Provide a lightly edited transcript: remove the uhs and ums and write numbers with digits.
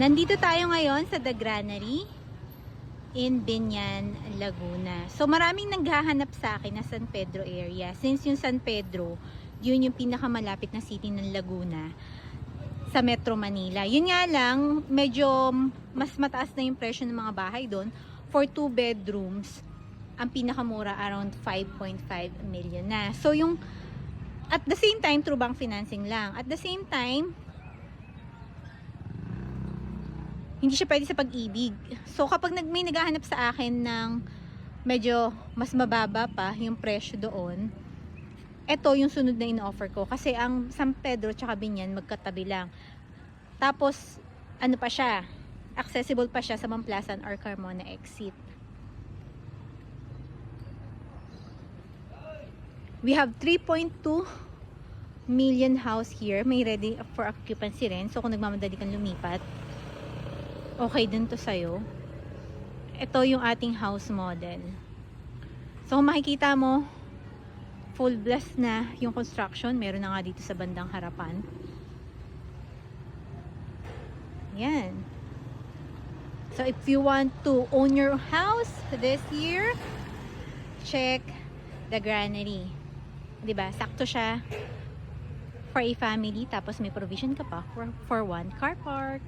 Nandito tayo ngayon sa The Granary in Biñan, Laguna. So maraming naghahanap sa akin na San Pedro area. Since yung San Pedro, yun yung pinakamalapit na city ng Laguna sa Metro Manila. Yun nga lang, medyo mas mataas na yung presyo ng mga bahay doon. For 2 bedrooms, ang pinakamura around 5.5 million na. So yung, at the same time, through bank financing lang. At the same time, hindi siya pwede sa pag-ibig. So, kapag may naghahanap sa akin ng medyo mas mababa pa yung presyo doon, ito yung sunod na in-offer ko. Kasi ang San Pedro tsaka Biñan, magkatabi lang. Tapos, ano pa siya? Accessible pa siya sa Mamplasan or Carmona exit. We have 3.2 million house here. May ready for occupancy rin. So, kung nagmamadali kang lumipat, okay din to sa'yo. Ito yung ating house model. So kung makikita mo, full blast na yung construction. Meron na nga dito sa bandang harapan. Yan. So if you want to own your house this year, check The Granary. Diba? Sakto siya for a family. Tapos may provision ka pa for one car park.